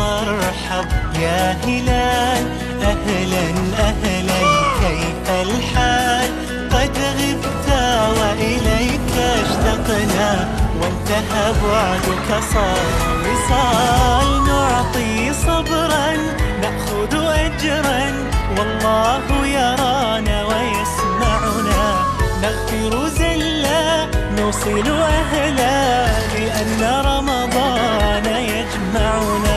مرحب يا هلال أهلا أهلا كيف الحال قد غبت وإليك اشتقنا وانتهى بعدك صار وصال نعطي صبرا نأخذ أجرا والله يرانا ويسمعنا نغفر زلا نوصل أهلا لأن رمضان يجمعنا.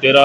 13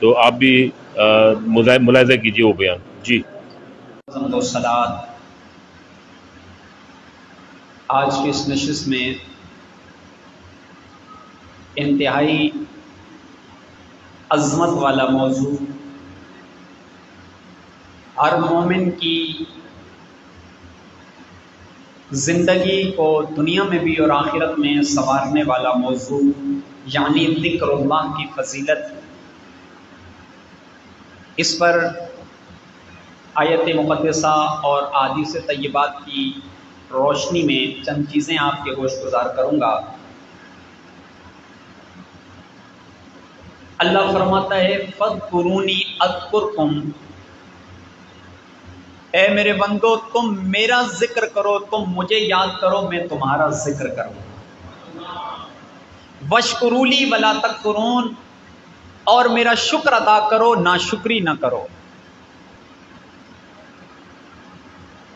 تو آپ بھی ملاحظہ کیجیے وہ بیان. جی حمد و صلات. آج کی اس نشست میں انتہائی عظمت والا موضوع، ہر مومن کی زندگی کو دنیا میں بھی اور آخرت میں سنوارنے والا موضوع، یعنی ذکر اللہ کی فضیلت. اس پر آیت مقدسہ اور احادیث طیبات کی روشنی میں چند چیزیں آپ کے گوش گزار کروں گا. اللہ فرماتا ہے فاذکرونی اذکرکم، اے میرے بندو تم میرا ذکر کرو، تم مجھے یاد کرو، میں تمہارا ذکر کروں. واشکرولی ولا تکفرون، اور میرا شکر ادا کرو، ناشکری نہ کرو.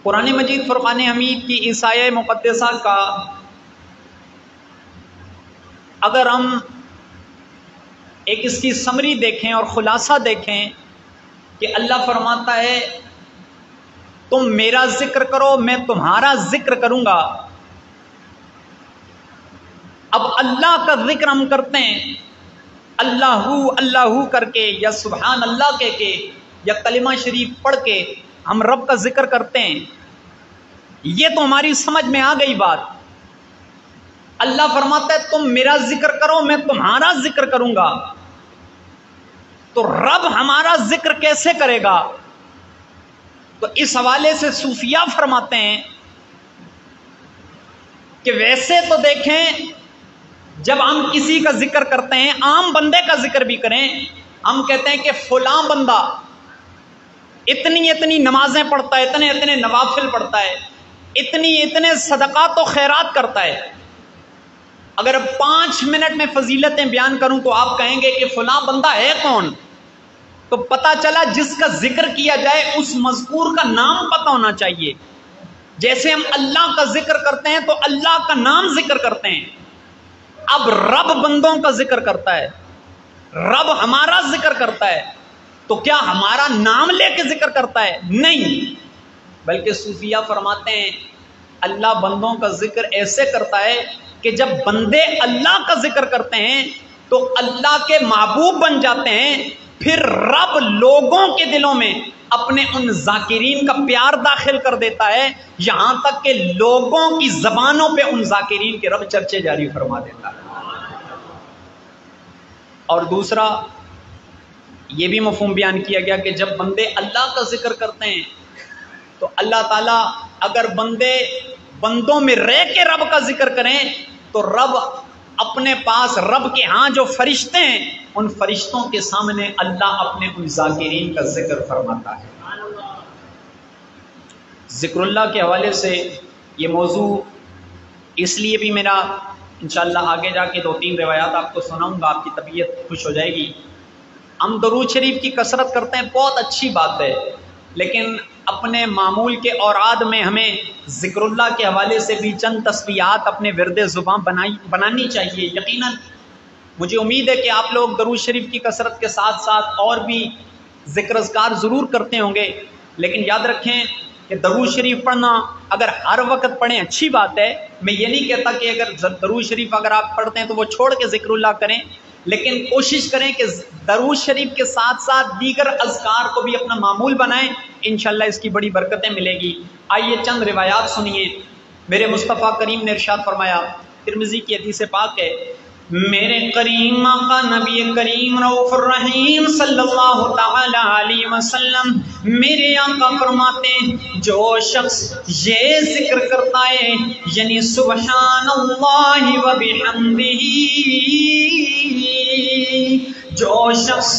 قرآن مجید فرقان حمید کی اس آیہ مقدسہ کا اگر ہم ایک اس کی سمری دیکھیں اور خلاصہ دیکھیں کہ اللہ فرماتا ہے تم میرا ذکر کرو، میں تمہارا ذکر کروں گا. اب اللہ کا ذکر ہم کرتے ہیں اللہ اللہ کر کے، یا سبحان اللہ کہہ کے، یا کلمہ شریف پڑھ کے ہم رب کا ذکر کرتے ہیں. یہ تو ہماری سمجھ میں آ گئی بات. اللہ فرماتا ہے تم میرا ذکر کرو، میں تمہارا ذکر کروں گا. تو رب ہمارا ذکر کیسے کرے گا؟ تو اس حوالے سے صوفیہ فرماتے ہیں کہ ویسے تو دیکھیں جب ہم کسی کا ذکر کرتے ہیں، عام بندے کا ذکر بھی کریں، ہم کہتے ہیں کہ فلاں بندہ اتنی نمازیں پڑھتا ہے، اتنے نوافل پڑھتا ہے، اتنے صدقات و خیرات کرتا ہے. اگر 5 منٹ میں فضیلتیں بیان کروں تو آپ کہیں گے کہ فلاں بندہ ہے کون؟ تو پتہ چلا جس کا ذکر کیا جائے اس مذکور کا نام پتہ ہونا چاہیے. جیسے ہم اللہ کا ذکر کرتے ہیں تو اللہ کا نام ذکر کرتے ہیں. اب رب بندوں کا ذکر کرتا ہے، رب ہمارا ذکر کرتا ہے، تو کیا ہمارا نام لے کے ذکر کرتا ہے؟ نہیں، بلکہ صوفیہ فرماتے ہیں اللہ بندوں کا ذکر ایسے کرتا ہے کہ جب بندے اللہ کا ذکر کرتے ہیں تو اللہ کے محبوب بن جاتے ہیں. پھر رب لوگوں کے دلوں میں اپنے ان ذاکرین کا پیار داخل کر دیتا ہے، یہاں تک کہ لوگوں کی زبانوں پہ ان ذاکرین کے رب چرچے جاری فرما دیتا ہے. اور دوسرا یہ بھی مفہوم بیان کیا گیا کہ جب بندے اللہ کا ذکر کرتے ہیں تو اللہ تعالیٰ اگر بندوں میں رہ کے رب کا ذکر کریں تو رب اپنے پاس، رب کے ہاں جو فرشتے ہیں ان فرشتوں کے سامنے اللہ اپنے ان ذاکرین کا ذکر فرماتا ہے. ذکر اللہ کے حوالے سے یہ موضوع اس لیے بھی میرا انشاءاللہ آگے جا کے 2-3 روایات آپ کو سناؤں گا، آپ کی طبیعت خوش ہو جائے گی. ہم درود شریف کی کثرت کرتے ہیں، بہت اچھی بات ہے، لیکن اپنے معمول کے اوراد میں ہمیں ذکر اللہ کے حوالے سے بھی چند تسبیحات اپنے ورد زبان بنانی چاہیے. یقیناً مجھے امید ہے کہ آپ لوگ درود شریف کی کثرت کے ساتھ ساتھ اور بھی ذکر اذکار ضرور کرتے ہوں گے، لیکن یاد رکھیں کہ درود شریف پڑھنا اگر ہر وقت پڑھیں اچھی بات ہے. میں یہ نہیں کہتا کہ اگر درود شریف اگر آپ پڑھتے ہیں تو وہ چھوڑ کے ذکر اللہ کریں، لیکن کوشش کریں کہ درود شریف کے ساتھ ساتھ دیگر اذکار کو بھی اپنا معمول بنائیں. انشاءاللہ اس کی بڑی برکتیں ملے گی. آئیے چند روایات سنیے. میرے مصطفیٰ کریم نے ارشاد فرمایا، ترمذی کی حدیث پاک ہے، میرے کریم آقا نبی کریم رؤوف الرحیم صلی اللہ تعالی علیہ وسلم میرے آقا فرماتے ہیں جو شخص یہ ذکر کرتا ہے یعنی سبحان اللہ و بحمدہ، جو شخص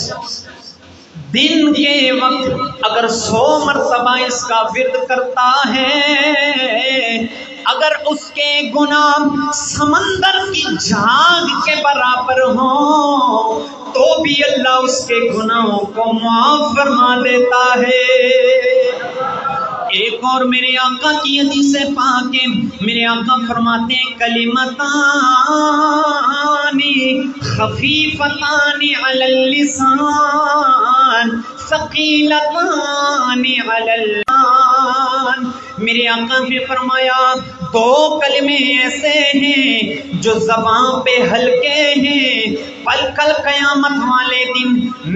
دن کے وقت اگر 100 مرتبہ اس کا ورد کرتا ہے، اگر اس کے گناہ سمندر کی جھاگ کے برابر ہوں تو بھی اللہ اس کے گناہوں کو معاف فرما دیتا ہے. ایک اور میرے آقا کی حدیث پاک ہے، میرے آقا فرماتے ہیں کلمتان خفیفتان علی اللسان ثقیلتان علی اللسان۔ میرے آقا نے فرمایا دو کلمے ایسے ہیں جو زبان پہ ہلکے ہیں، پل کل قیامت والے دن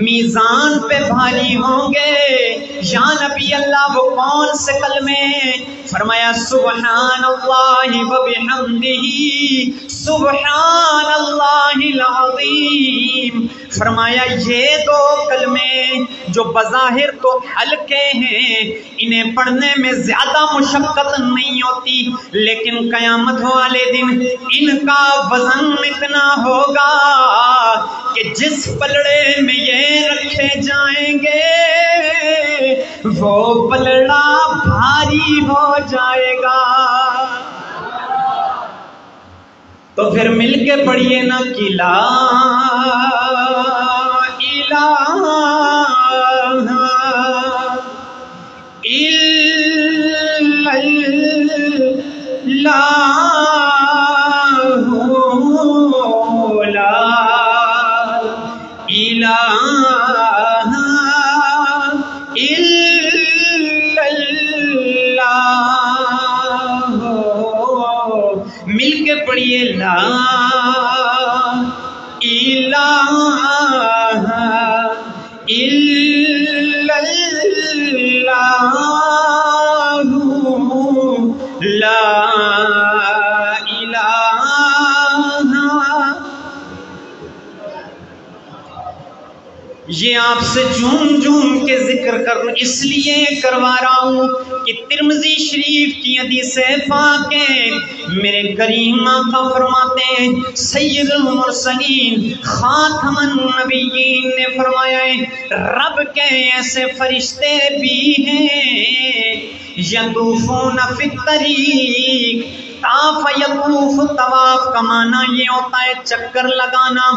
میزان پہ بھاری ہوں گے۔ یا نبی اللہ وہ کون سے کلمے؟ فرمایا سبحان اللہ و بحمدہ سبحان اللہ العظیم۔ فرمایا یہ دو کلمے جو بظاہر تو ہلکے ہیں، انہیں پڑھنے میں زیادہ مشقت نہیں ہوتی، لیکن قیامت والے دن ان کا وزن اتنا ہوگا کہ جس پلڑے میں یہ رکھے جائیں گے وہ پلڑا بھاری ہو جائے گا۔ تو پھر مل کے پڑھیے نا کہ لا الہ الا اللہ لا الہ الا اللہ۔ مل کے پڑھیے لا الہ الا اللہ لا الہ۔ یہ آپ سے جھوم جھوم کے ذکر اس لیے کروا رہا ہوں کہ ترمذی شریف کی حدیث پاک ہے، میرے کریم آقا فرماتے ہیں سید المرسلین خاتم النبیین نے فرمایا ہے رب کے ایسے فرشتے بھی ہیں یطوفون فی الطریق۔ طاف یطوف، طواف کا معنی یہ ہوتا ہے چکر لگانا،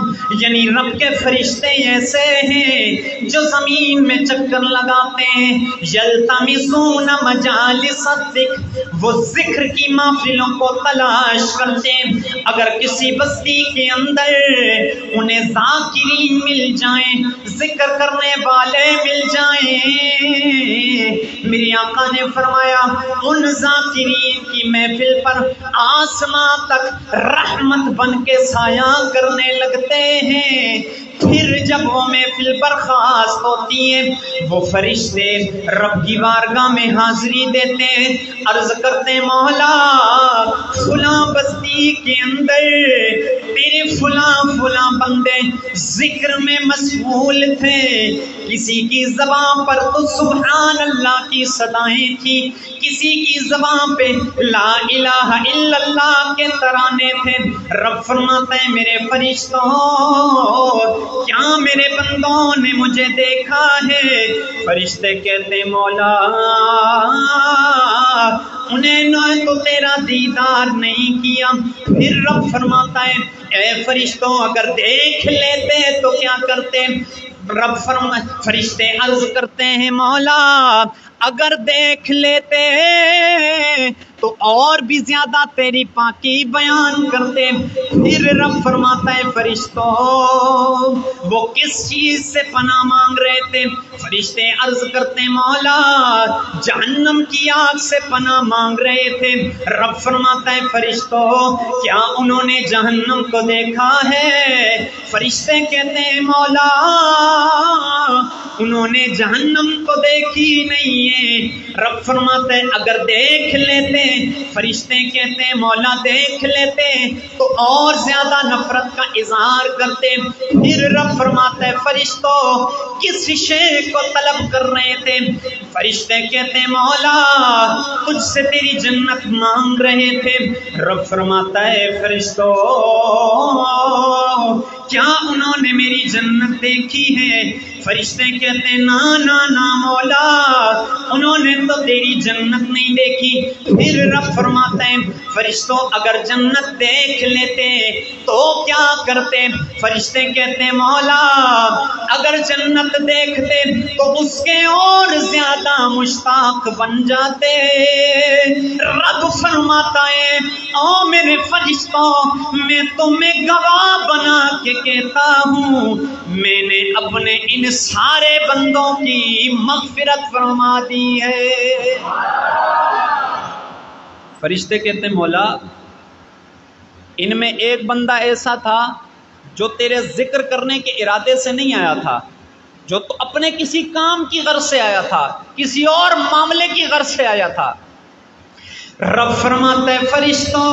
یعنی رب کے فرشتے ایسے ہیں جو زمین میں چکر لگاتے ہیں۔ یلتمسون مجالس الذکر، وہ ذکر کی محفلوں کو تلاش کرتے ہیں۔ اگر کسی بستی کے اندر انہیں ذاکرین مل جائیں، ذکر کرنے والے مل جائیں، میری آقا نے فرمایا ان ذاکرین کی محفل پر آسمان تک رحمت بن کے سایہ کرنے لگتے ہیں۔ پھر جب وہ محفل برخاست ہوتی ہے، وہ فرشتے رب کی بارگاہ میں حاضری دیتے ہیں، عرض کرتے ہیں مولا فلاں بستی کے اندر تیرے فلاں فلاں بندے ذکر میں مشغول تھے، کسی کی زبان پر تو سبحان اللہ کی صدائیں تھی، کسی کی زبان پہ لا الہ الا اللہ کے ترانے تھے۔ رب فرماتے ہیں میرے فرشتوں کیا میرے بندوں نے مجھے دیکھا ہے؟ فرشتے کہتے ہیں مولا انہیں نہ تو تیرا دیدار نہیں کیا۔ پھر رب فرماتا ہے اے فرشتوں اگر دیکھ لیتے تو کیا کرتے؟ رب فرشتے عرض کرتے ہیں مولا اگر دیکھ لیتے تو اور بھی زیادہ تیری پاکی بیان کرتے۔ پھر رب فرماتا ہے فرشتوں وہ کس چیز سے پناہ مانگ رہے تھے؟ فرشتے عرض کرتے ہیں مولا جہنم کی آگ سے پناہ مانگ رہے تھے۔ رب فرماتا ہے فرشتوں کیا انہوں نے جہنم کو دیکھا ہے؟ فرشتے کہتے ہیں مولا انہوں نے جہنم کو دیکھی نہیں ہے۔ رب فرماتے ہیں اگر دیکھ لیتے، فرشتے کہتے ہیں مولا دیکھ لیتے تو اور زیادہ نفرت کا اظہار کرتے۔ پھر رب فرماتے ہیں فرشتوں کس شے کو طلب کر رہے تھے؟ فرشتے کہتے ہیں مولا تجھ سے تیری جنت مانگ رہے تھے۔ رب فرماتا ہے فرشتوں کیا انہوں نے میری جنت دیکھی ہے؟ فرشتے کہتے ہیں نا نا نا مولا، انہوں نے تو تیری جنت نہیں دیکھی۔ پھر رب فرماتا ہے فرشتوں اگر جنت دیکھ لیتے تو کیا کرتے؟ فرشتے کہتے ہیں مولا اگر جنت دیکھتے تو اس کے اور زیادہ مشتاق بن جاتے۔ رب فرماتا ہے او میرے فرشتوں، میں تمہیں گواہ بنا کے کہتا ہوں میں نے اپنے ان سارے بندوں کی مغفرت فرما دی ہے۔ فرشتے کہتے ہیں مولا ان میں ایک بندہ ایسا تھا جو تیرے ذکر کرنے کے ارادے سے نہیں آیا تھا، جو تو اپنے کسی کام کی غرض سے آیا تھا، کسی اور معاملے کی غرض سے آیا تھا۔ رب فرماتا ہے فرشتوں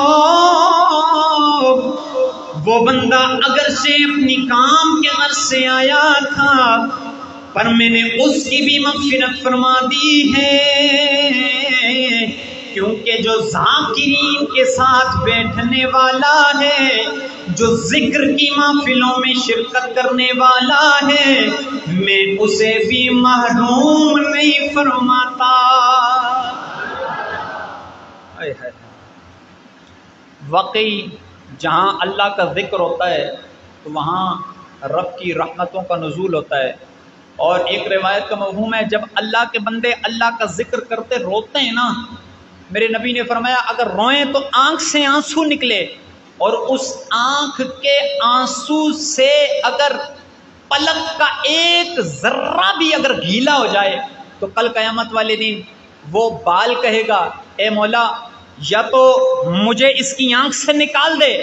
وہ بندہ اگر سے اپنی کام کے غرض سے آیا تھا پر میں نے اس کی بھی مغفرت فرما دی ہے، کیونکہ جو ذاکرین کے ساتھ بیٹھنے والا ہے، جو ذکر کی محفلوں میں شرکت کرنے والا ہے، میں اسے بھی محروم نہیں فرماتا۔ واقعی جہاں اللہ کا ذکر ہوتا ہے تو وہاں رب کی رحمتوں کا نزول ہوتا ہے۔ اور ایک روایت کا مفہوم ہے جب اللہ کے بندے اللہ کا ذکر کرتے روتے ہیں نا، میرے نبی نے فرمایا اگر روئیں تو آنکھ سے آنسو نکلے، اور اس آنکھ کے آنسو سے اگر پلک کا ایک ذرہ بھی اگر گیلا ہو جائے تو کل قیامت والے دن وہ بال کہے گا اے مولا یا تو مجھے اس کی آنکھ سے نکال دے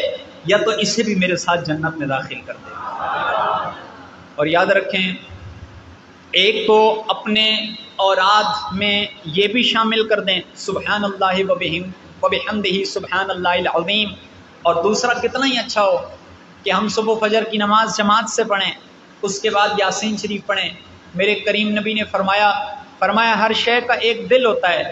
یا تو اسے بھی میرے ساتھ جنت میں داخل کر دے۔ اور یاد رکھیں ایک تو اپنے اوراد میں یہ بھی شامل کر دیں سبحان اللہ وبحمدہ سبحان اللہ العظیم، اور دوسرا کتنا ہی اچھا ہو کہ ہم صبح فجر کی نماز جماعت سے پڑھیں، اس کے بعد یاسین شریف پڑھیں۔ میرے کریم نبی نے فرمایا ہر شے کا ایک دل ہوتا ہے،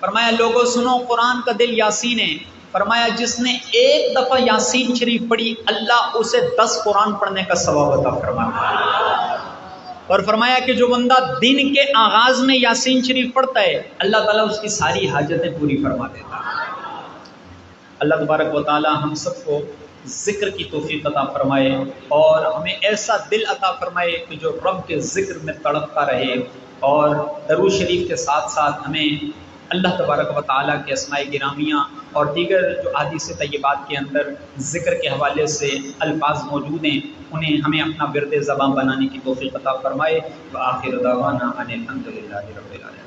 فرمایا لوگوں سنو قرآن کا دل یاسین ہے، فرمایا جس نے ایک دفعہ یاسین شریف پڑھی اللہ اسے 10 قرآن پڑھنے کا ثواب عطا فرماتا ہے، اور فرمایا کہ جو بندہ دن کے آغاز میں یاسین شریف پڑھتا ہے اللہ تعالیٰ اس کی ساری حاجتیں پوری فرما دیتا ہے۔ اللہ تبارک و تعالی ہم سب کو ذکر کی توفیق عطا فرمائے اور ہمیں ایسا دل عطا فرمائے کہ جو رب کے ذکر میں تڑپتا رہے، اور درود شریف کے ساتھ ساتھ ہمیں اللہ تبارک و تعالیٰ کے اسماء گرامیہ اور دیگر جو احادیث طیبات کے اندر ذکر کے حوالے سے الفاظ موجود ہیں انہیں ہمیں اپنا ورد زبان بنانے کی توفیق عطا فرمائے۔ وآخر دعوانا ان الحمد للہ رب العالمین۔